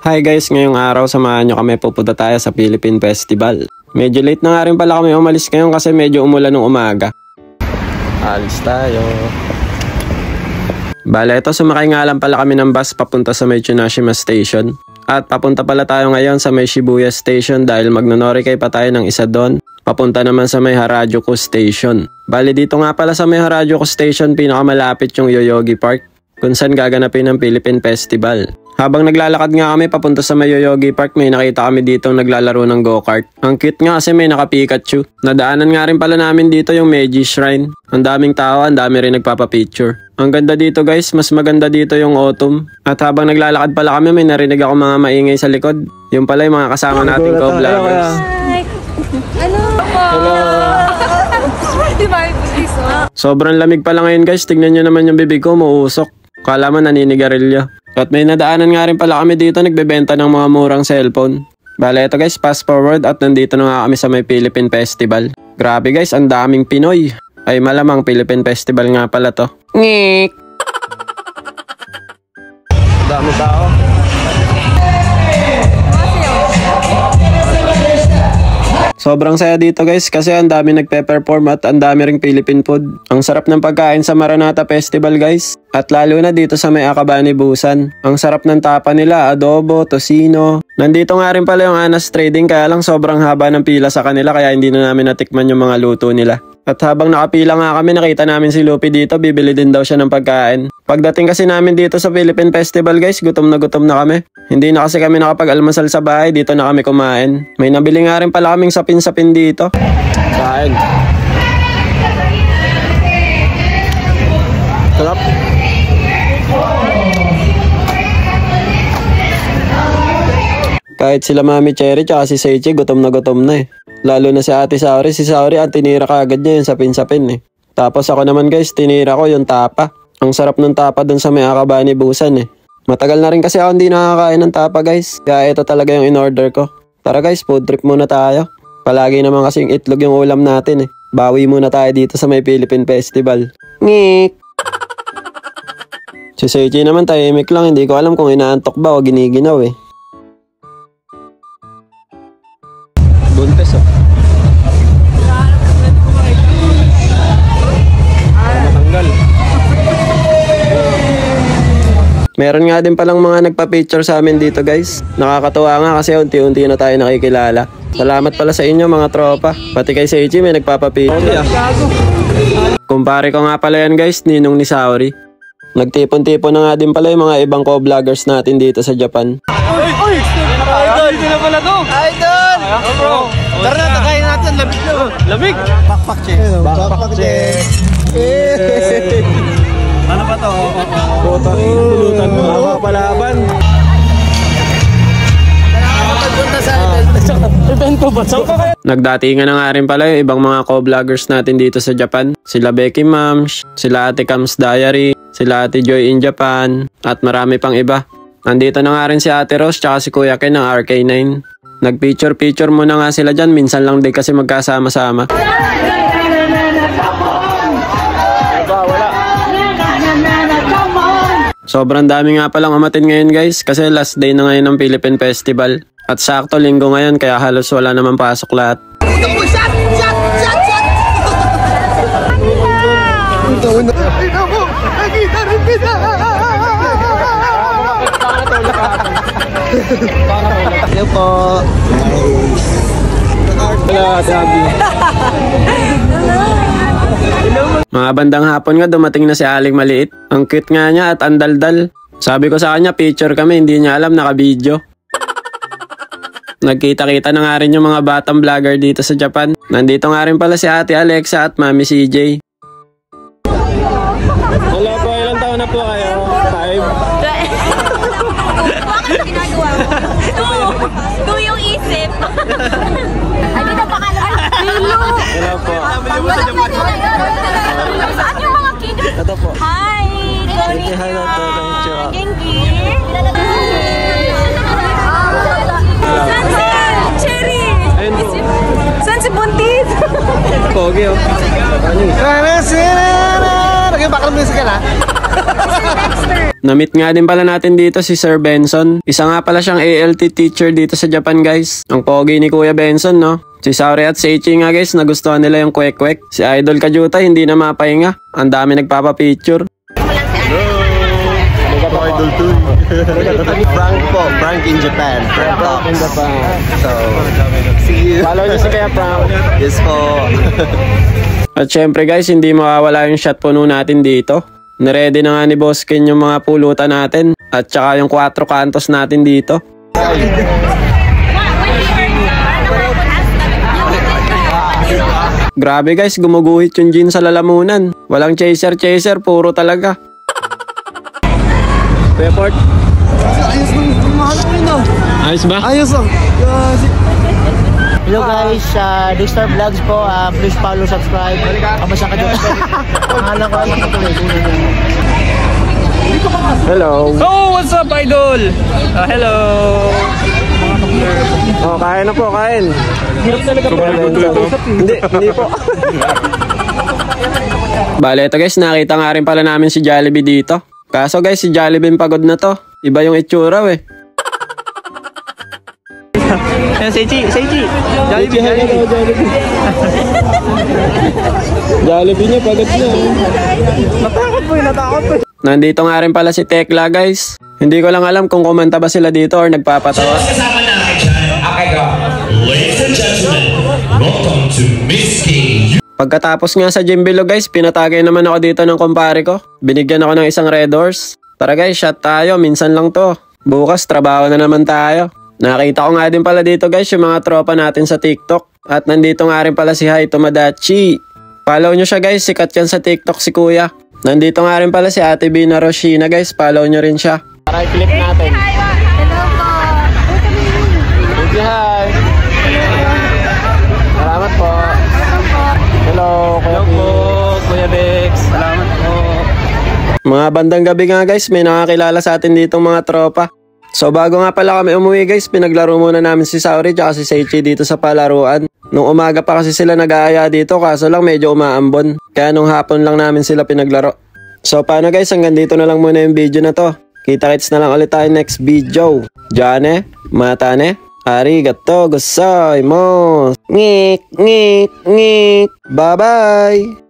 Hi guys, ngayong araw samahan nyo kami, pupunta tayo sa Philippine Festival. Medyo late na nga rin pala kami umalis ngayon kasi medyo umulan ng umaga. Alis tayo. Bale, ito sumakay nga lang pala kami ng bus papunta sa may Tsunashima Station. At papunta pala tayo ngayon sa may Shibuya Station dahil magnonorikay pa tayo ng isa doon. Papunta naman sa may Harajuku Station. Bale, dito nga pala sa may Harajuku Station pinakamalapit yung Yoyogi Park kung saan gaganapin ang Philippine Festival. Habang naglalakad nga kami papunta sa may Yoyogi Park, may nakita kami dito naglalaro ng go-kart. Ang cute nga kasi may naka-Pikachu. Nadaanan nga rin pala namin dito yung Meiji Shrine. Ang daming tao, ang dami rin nagpapapicture. Ang ganda dito guys, mas maganda dito yung autumn. At habang naglalakad pala kami, may narinig ako mga maingay sa likod. Yung pala yung mga kasama nating co-vloggers. Hello! Sobrang lamig pala ngayon guys, tignan nyo naman yung bibig ko, umuusok. Kala mo naninigarilyo. At may nadaanan nga rin pala kami dito nagbebenta ng mga murang cellphone. Bale ito guys, fast forward at nandito na nga kami sa may Philippine Festival. Grabe guys, ang daming Pinoy. Ay malamang Philippine Festival nga pala to. Ngik! Dami tao. Sobrang saya dito guys kasi ang dami nagpe-perform at ang dami ring Philippine food. Ang sarap ng pagkain sa Maranata Festival guys. At lalo na dito sa may Akabani Busan. Ang sarap ng tapa nila, adobo, tocino. Nandito nga rin pala yung Anas Trading kaya lang sobrang haba ng pila sa kanila kaya hindi na namin natikman yung mga luto nila. At habang nakapila nga kami, nakita namin si Lupi dito, bibili din daw siya ng pagkain. Pagdating kasi namin dito sa Philippine Festival guys, gutom na kami. Hindi na kasi kami nakapag-almusal sa bahay, dito na kami kumain. May nabili nga rin pala kaming sapin-sapin dito. Kain. Sarap. Kahit sila Mami Cherry tsaka si Seichi, gutom na eh. Lalo na si Ate Saori. Si Saori ang tinira kaagad niya yung sapin-sapin eh. Tapos ako naman guys, tinira ko yung tapa. Ang sarap ng tapa dun sa may Akabani Busan eh. Matagal na rin kasi ako hindi nakakain ng tapa guys. Kaya ito talaga yung in-order ko. Tara guys, food trip muna tayo. Palagi naman kasing itlog yung ulam natin eh. Bawi muna tayo dito sa may Philippine Festival. Ngik! Si Seichi naman tahimik lang. Hindi ko alam kung inaantok ba o giniginaw eh. Buntes oh. Matanggal. Meron nga din palang mga nagpa-picture sa amin dito guys. Nakakatuwa nga kasi unti-unti na tayo nakikilala. Salamat pala sa inyo mga tropa. Pati kay Seichi may nagpapa-picture. Kumpare ko nga pala yan guys, ninong ni Saori. Nagtipon-tipon na nga din pala yung mga ibang co-vloggers natin dito sa Japan. Oy! Idol! Dito na pala to! Idol! Bro! Tara na, takayin natin. Lamig na. Lamig! Backpack check. Backpack check. Ano ba to? Pulutan mo. Palaban. Nagdatingan na nga rin pala yung ibang mga co-vloggers natin dito sa Japan. Sila Becky Mams, sila Ate Cam's Diary, sila Ate Joy in Japan, at marami pang iba. Nandito na nga rin si Ate Rose tsaka si Kuya Ken ng RK9. Nag-picture muna nga sila dyan, minsan lang din kasi magkasama-sama. Sobrang dami nga palang umatin ngayon guys kasi last day na ngayon ng Philippine Festival. At sakto linggo ngayon kaya halos wala naman pasok lahat. Hello po. Mga bandang hapon nga dumating na si Aling Maliit. Ang cute nga niya at ang daldal. Sabi ko sa kanya picture kami, hindi niya alam naka-video. Nagkita-kita na nga rin yung mga batang vlogger dito sa Japan. Nandito nga rin pala si Ate Alexa at Mami CJ. Hello po, ilang taon na po kayo? 5? Bakit ginagawa mo? Two yung isip. Ay, di na pa ka lang. Hello po. Saan yung mga kids? Ito po. Hi! Hello po. Genki. Saan si Cherry? Ayun po. Saan si Buntis? Pogi oh. Naging bakal musical ha? Na-meet nga din pala natin dito si Sir Benson. Isa nga pala siyang ALT teacher dito sa Japan guys. Ang pogi ni Kuya Benson no. Si Saori at Seichi nga guys, nagustuhan nila yung kwek-kwek. Si Idol Kajuta hindi na mapahinga. Ang dami nagpapapicture. Idol 2. Frank po, Frank in Japan. Frank in Japan. So, see you. Follow niyo si Kuya Frank. Yes po. At syempre guys, hindi mawawala yung shot puno natin dito. Niready na nga ni Boss Ken yung mga pulutan natin. At saka yung 4 kantos natin dito. Grabe guys, gumuguhit yung gin sa lalamunan. Walang chaser, puro talaga. Report. Ayos lang. Ayos ba? Ayos lang. Hello guys, Digstar Vlogs po. Please follow, subscribe. Kamasya ka dyan. Pangalan ko. Hello. Oh, what's up, Idol? Hello. Oh, kain na po, kain. Hirap talaga po. Hindi po. Bale, ito guys, nakita nga rin pala namin si Jollibee dito. Kaso guys, si Jollibee pagod na to. Iba yung itsura eh. Seichi. Jollibee niya pagod na. Natakot po. Nandito nga rin pala si Tekla guys. Hindi ko lang alam kung kumanta ba sila dito or nagpapatawa. Kasama namin dyan, ladies and gentlemen, welcome to Miss K. Pagkatapos nga sa gym below guys, pinatagay naman ako dito ng kumpare ko. Binigyan ako ng isang Red Horse. Tara guys, shot tayo. Minsan lang to. Bukas, trabaho na naman tayo. Nakita ko nga din pala dito guys yung mga tropa natin sa TikTok. At nandito nga rin pala si Hai Tomadachi. Follow nyo siya guys, sikat yan sa TikTok si Kuya. Nandito nga rin pala si Ate Bina Roshina guys, follow nyo rin siya. Para i-clip natin. Hello po. Thank you, Hai. Salamat po. Hello, Kuya Bex. Salamat po. Mga bandang gabi nga guys, may nakakilala sa atin ditong mga tropa. So bago nga pala kami umuwi guys, pinaglaro muna namin si Saori at si Seichi dito sa palaruan. Nung umaga pa kasi sila nag-aaya dito, kaso lang medyo umaambon. Kaya nung hapon lang namin sila pinaglaro. So paano guys, hanggang dito na lang muna yung video na to. Kita-kits na lang ulit tayo next video. Jane, matane, arigato gozaimasu. Ngik. Bye-bye.